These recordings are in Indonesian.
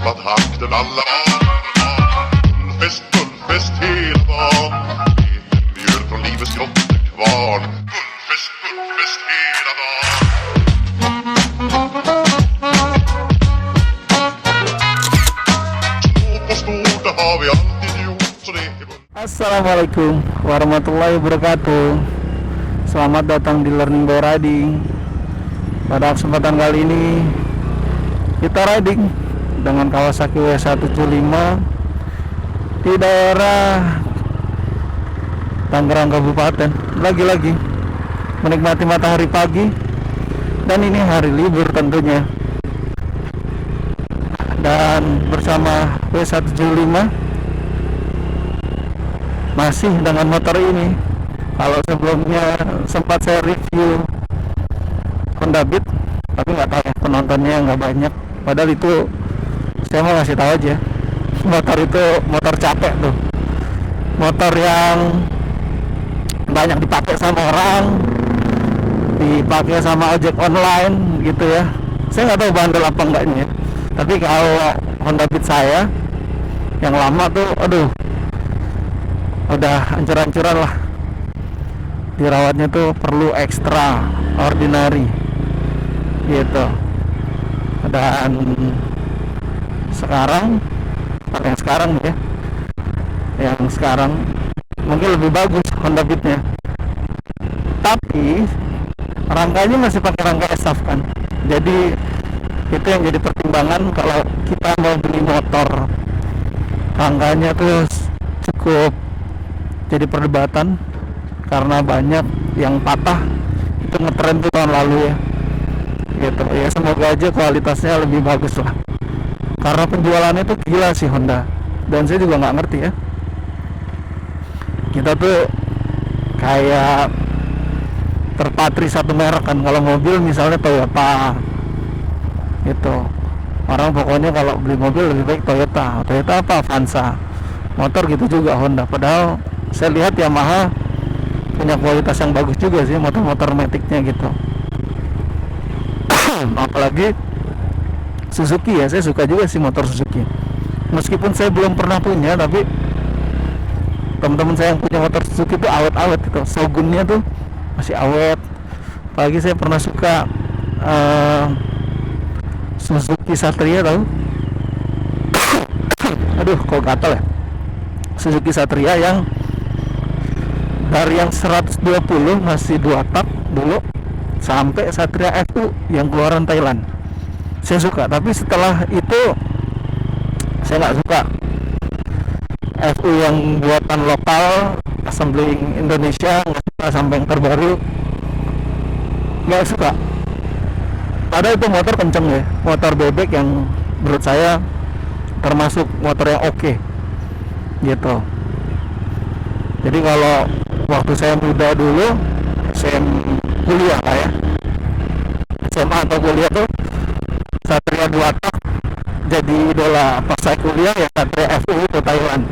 tappat takten alla Guldfest hela dagen Mjöl från livets grottekvarn Guldfest hela dagen Små på stort, det har vi alltid gjort så det är Assalamualaikum warahmatullahi wabarakatuh. Selamat datang di Learning by Riding. Pada kesempatan kali ini kita riding dengan Kawasaki W175 di daerah Tangerang Kabupaten. Lagi-lagi menikmati matahari pagi, dan ini hari libur tentunya. Dan bersama W175 masih dengan motor ini. Kalau sebelumnya sempat saya review Honda Beat, tapi nggak tahu ya, penontonnya nggak banyak. Padahal itu saya mau ngasih tahu aja, motor itu motor capek tuh, motor yang banyak dipakai sama orang, dipakai sama ojek online gitu ya. Saya nggak tahu bandel apa enggaknya, tapi kalau Honda Beat saya yang lama tuh, aduh, udah hancur-hancuran lah. Dirawatnya tuh perlu ekstra ordinary gitu. Dan sekarang yang sekarang ya, yang sekarang mungkin lebih bagus Honda Beat-nya, tapi rangkanya masih pakai rangka SF kan. Jadi itu yang jadi pertimbangan kalau kita mau beli motor. Rangkanya tuh cukup jadi perdebatan karena banyak yang patah. Itu ngetren tuh tahun lalu ya gitu ya. Semoga aja kualitasnya lebih bagus lah, karena penjualannya tuh gila sih Honda. Dan saya juga nggak ngerti ya, kita tuh kayak terpatri satu merek kan. Kalau mobil misalnya Toyota gitu, orang pokoknya kalau beli mobil lebih baik Toyota apa Avanza. Motor gitu juga Honda, padahal saya lihat Yamaha punya kualitas yang bagus juga sih motor-motor maticnya gitu. Apalagi Suzuki ya, saya suka juga sih motor Suzuki. Meskipun saya belum pernah punya, tapi teman-teman saya yang punya motor Suzuki itu awet-awet gitu. Shogunnya tuh masih awet. Apalagi saya pernah suka Suzuki Satria, tahu? Aduh, kok gatal ya. Suzuki Satria yang dari yang 120 masih 2 tak dulu sampai Satria FU yang keluaran Thailand. Saya suka, tapi setelah itu saya nggak suka. FU yang buatan lokal, assembly Indonesia, nggak suka. Sampai yang terbaru nggak suka. Padahal itu motor kenceng ya, motor bebek yang menurut saya termasuk motor yang oke gitu. Jadi kalau waktu saya muda dulu, saya kuliah lah ya, SMA atau kuliah tuh Satria 2 tak jadi idola. Pas saya kuliah ya Satria FU ke Thailand.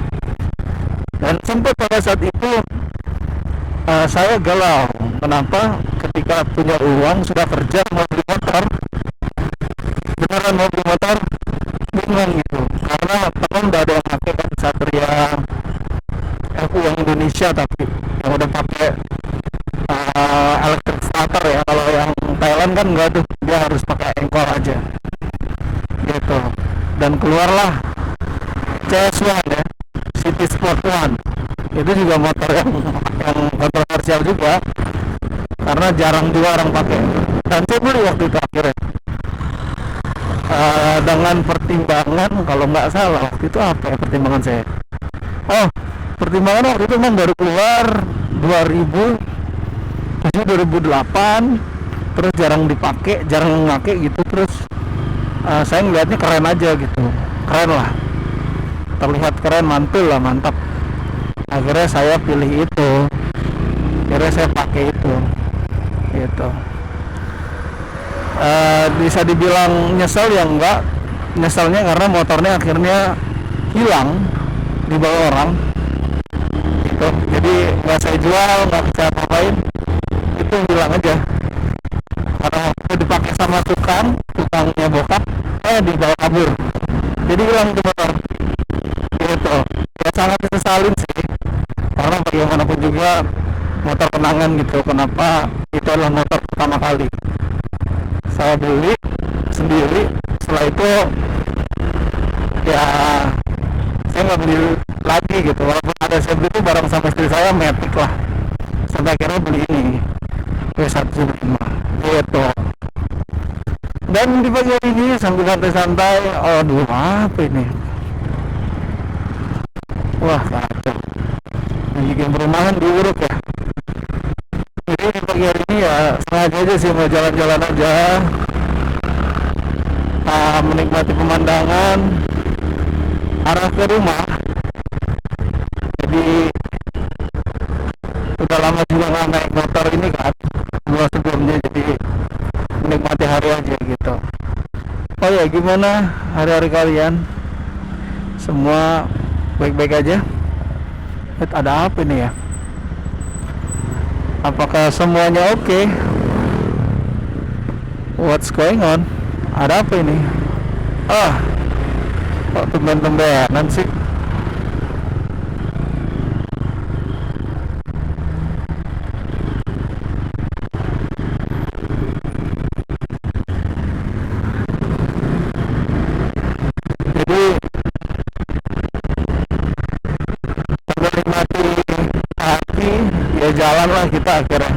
Dan sempat pada saat itu saya galau, kenapa ketika punya uang, sudah kerja, mau beli motor, beneran mau beli motor, bingung gitu. Karena teman udah ada yang pakai kan Satria FU yang Indonesia, tapi yang udah pakai electric starter ya. Kalau yang Thailand kan enggak tuh, dia harus pakai engkol aja gitu. Dan keluarlah CS1 ya, City Sport One. Itu juga motor yang kontroversial juga, karena jarang juga orang pakai. Dan saya beli waktu itu akhirnya dengan pertimbangan, kalau nggak salah waktu itu apa ya pertimbangan saya, pertimbangan waktu itu memang baru keluar 2008, terus jarang dipakai, jarang ngake gitu. Terus saya ngeliatnya keren aja gitu, keren lah, terlihat keren, mantul lah, mantap. Akhirnya saya pilih itu, akhirnya saya pakai itu gitu. Bisa dibilang nyesel ya enggak, nyeselnya karena motornya akhirnya hilang dibawa orang gitu. Jadi nggak saya jual, nggak bisa apa-apain, itu hilang aja karena waktu dipakai sama tukangnya bokap dibawa kabur. jadi hilang tuh motor gitu. Ya sangat disesalin sih, karena bagaimanapun juga motor kenangan gitu. Kenapa itu adalah motor pertama kali saya beli sendiri. Setelah itu ya saya nggak beli lagi gitu, walaupun ada saya beli itu bareng sama istri saya Matic lah, sampai akhirnya beli ini W105 gitu. Dan di pagi hari ini sambil santai-santai, aduh apa ini, wah kacau, yang bikin perumahan diuruk ya. Jadi di pagi hari ini ya sengaja aja sih mau jalan-jalan aja, menikmati pemandangan arah ke rumah. Jadi udah lama juga nggak naik motor ini kan, dua sebelumnya, jadi menikmati hari aja gitu. Oh ya, gimana hari-hari kalian? Semua baik-baik aja? Ada apa ini ya? Apakah semuanya oke? What's going on? Ada apa ini? Kok tumben-tumbenan sih? Jadi sambil nikmati hati, ya jalan lah kita akhirnya.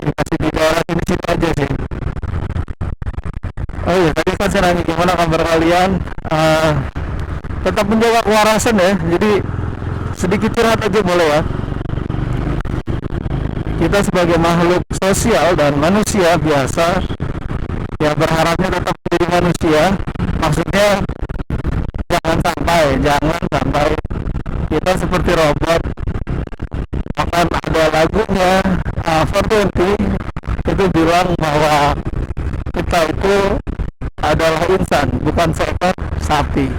Masih di daerah sini aja sih. Oh iya, tadi kan saya nanya gimana kabar kalian. Tetap menjaga kewarasan ya. Jadi sedikit curhat aja boleh ya. Kita sebagai makhluk sosial dan manusia biasa, ya berharapnya tetap menjadi manusia. Maksudnya jangan sampai kita seperti robot. Akan ada lagunya 420 itu bilang bahwa kita itu adalah insan, bukan seekor sapi.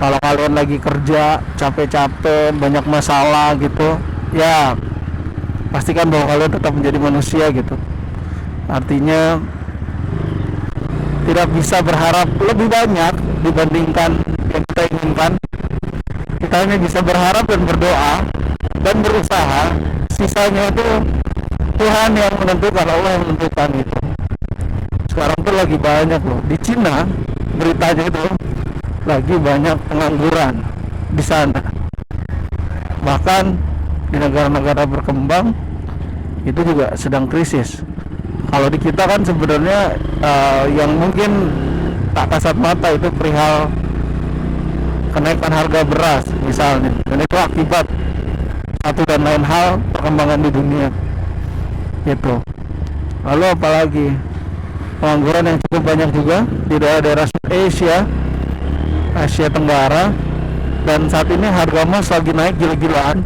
Kalau kalian lagi kerja capek-capek, banyak masalah gitu, ya pastikan bahwa kalian tetap menjadi manusia gitu. Artinya tidak bisa berharap lebih banyak dibandingkan yang kita inginkan. Kita hanya bisa berharap dan berdoa dan berusaha. Sisanya itu Tuhan yang menentukan, Allah yang menentukan gitu. Sekarang tuh lagi banyak loh di Cina, beritanya itu lagi banyak pengangguran di sana. Bahkan di negara-negara berkembang itu juga sedang krisis. Kalau di kita kan sebenarnya yang mungkin tak kasat mata itu perihal kenaikan harga beras misalnya, dan itu akibat satu dan lain hal perkembangan di dunia gitu. Lalu apalagi pengangguran yang cukup banyak juga di daerah-daerah Asia Tenggara, dan saat ini harga emas lagi naik gila-gilaan.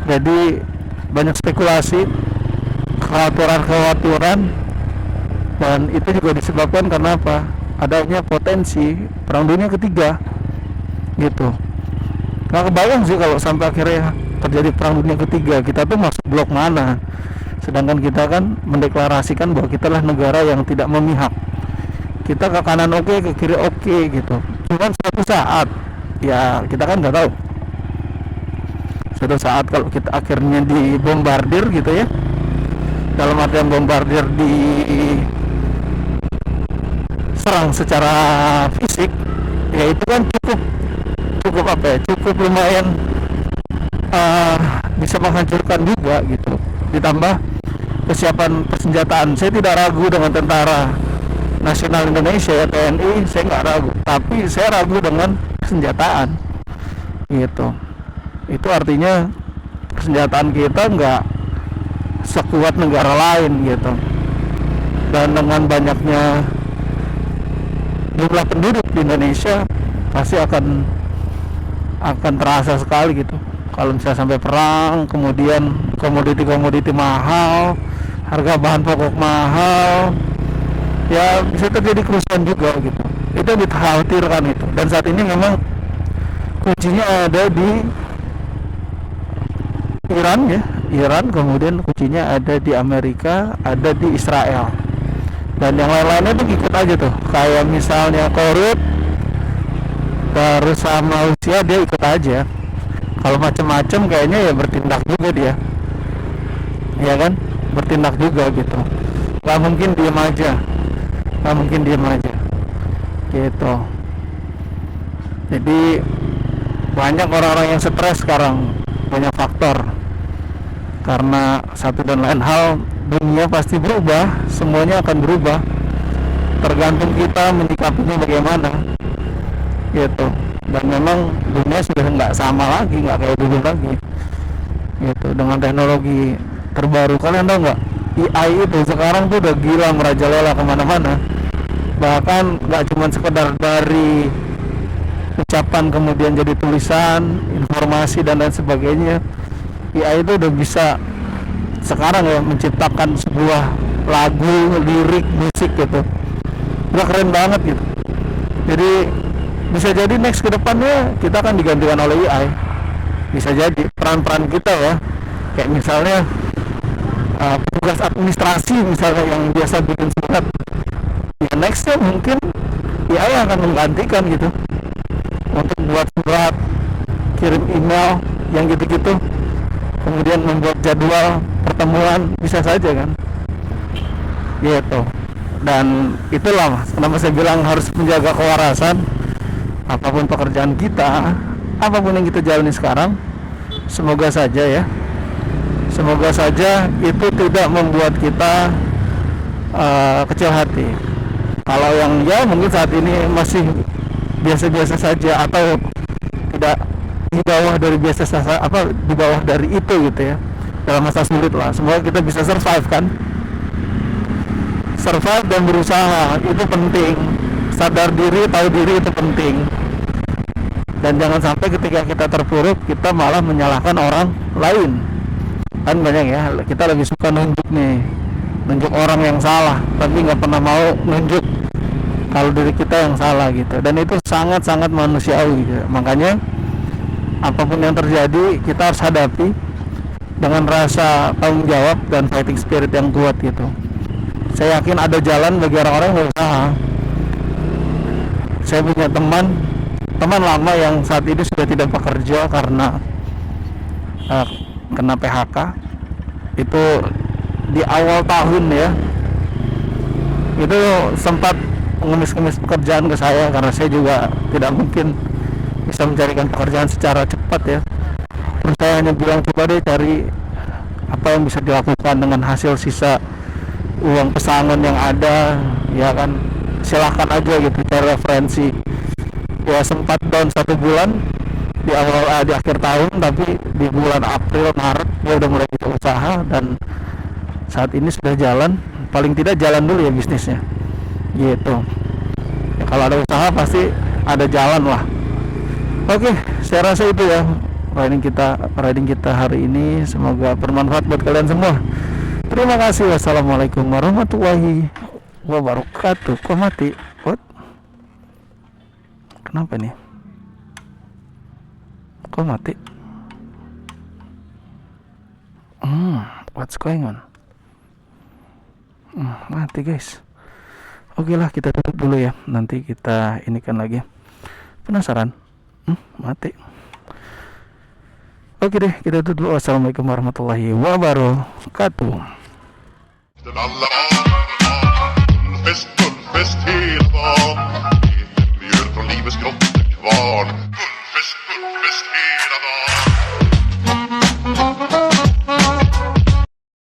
Jadi banyak spekulasi, kekhawatiran, dan itu juga disebabkan karena apa? Adanya potensi perang dunia ketiga gitu. Nggak kebayang sih kalau sampai akhirnya terjadi perang dunia ketiga, kita tuh masuk blok mana? Sedangkan kita kan mendeklarasikan bahwa kita adalah negara yang tidak memihak. Kita ke kanan oke, ke kiri oke gitu. Cuman suatu saat, ya kita kan nggak tahu. Suatu saat kalau kita akhirnya dibombardir gitu ya, dalam artian bombardir, di serang secara fisik, ya itu kan cukup apa ya, cukup lumayan bisa menghancurkan juga gitu. Ditambah kesiapan persenjataan, saya tidak ragu dengan Tentara Nasional Indonesia ya, TNI, saya nggak ragu, tapi saya ragu dengan persenjataan gitu. Itu artinya persenjataan kita nggak sekuat negara lain gitu. Dan dengan banyaknya jumlah penduduk di Indonesia, pasti akan terasa sekali gitu. Kalau misalnya sampai perang, kemudian komoditi mahal, harga bahan pokok mahal, ya bisa terjadi kerusuhan juga gitu. Itu dikhawatirkan itu. Dan saat ini memang kuncinya ada di Iran ya, kemudian kuncinya ada di Amerika, ada di Israel Dan yang lain-lainnya tuh ikut aja tuh, kayak misalnya korut terus sama usia dia ikut aja. Kalau macem-macem kayaknya ya bertindak juga dia, ya kan, bertindak juga gitu. Gak mungkin diem aja, gak mungkin diem aja gitu. Jadi banyak orang-orang yang stres sekarang, banyak faktor. Karena satu dan lain hal, dunia pasti berubah, semuanya akan berubah, tergantung kita menyikapinya bagaimana gitu. Dan memang dunia sudah nggak sama lagi, nggak kayak dulu lagi gitu. Dengan teknologi terbaru, kalian tahu nggak, AI itu sekarang tuh udah gila merajalela kemana-mana. Bahkan nggak cuma sekedar dari ucapan kemudian jadi tulisan, informasi dan lain sebagainya. AI itu udah bisa sekarang ya menciptakan sebuah lagu, lirik, musik gitu. Udah keren banget gitu. Jadi bisa jadi next ke depannya kita akan digantikan oleh AI. Bisa jadi peran-peran kita ya, kayak misalnya petugas administrasi misalnya yang biasa bikin surat, ya nextnya mungkin AI akan menggantikan gitu, untuk buat surat, kirim email yang gitu-gitu, kemudian membuat jadwal pertemuan, bisa saja kan gitu. Dan itulah kenapa saya bilang harus menjaga kewarasan. Apapun pekerjaan kita, apapun yang kita jalani sekarang, semoga saja ya, semoga saja itu tidak membuat kita kecil hati. Kalau yang ya mungkin saat ini masih biasa-biasa saja atau tidak di bawah dari biasa saja, di bawah dari itu gitu ya, dalam masa sulit lah. Semoga kita bisa survive kan, survive dan berusaha itu penting. Sadar diri, tahu diri itu penting. Dan jangan sampai ketika kita terpuruk kita malah menyalahkan orang lain. Kan banyak ya, kita lagi suka nunjuk orang yang salah, tapi nggak pernah mau nunjuk kalau diri kita yang salah gitu. Dan itu sangat-sangat manusiawi gitu. Makanya apapun yang terjadi kita harus hadapi dengan rasa tanggung jawab dan fighting spirit yang kuat gitu. Saya yakin ada jalan bagi orang-orang yang berusaha. Saya punya teman lama yang saat ini sudah tidak bekerja karena kena PHK. Itu di awal tahun ya, itu sempat ngemis-ngemis pekerjaan ke saya, karena saya juga tidak mungkin bisa mencarikan pekerjaan secara cepat ya. Terus saya hanya bilang coba deh cari apa yang bisa dilakukan dengan hasil sisa uang pesangon yang ada, ya kan, silahkan aja gitu cari referensi. Ya sempat down 1 bulan di akhir tahun, tapi di bulan April Maret dia udah mulai bisa usaha dan saat ini sudah jalan. Paling tidak jalan dulu ya bisnisnya gitu ya. Kalau ada usaha pasti ada jalan lah. Oke, saya rasa itu ya riding kita hari ini. Semoga bermanfaat buat kalian semua. Terima kasih. Wassalamualaikum warahmatullahi wabarakatuh. Kok mati? What? Kenapa nih? Kok mati? What's going on? Mati guys. Oke lah, kita tutup dulu ya. Nanti kita inikan lagi. Penasaran? Mati. Oke deh, kita tutup dulu. Wassalamualaikum warahmatullahi wabarakatuh. Den alla fest hela dagen. Vi gör från livets grott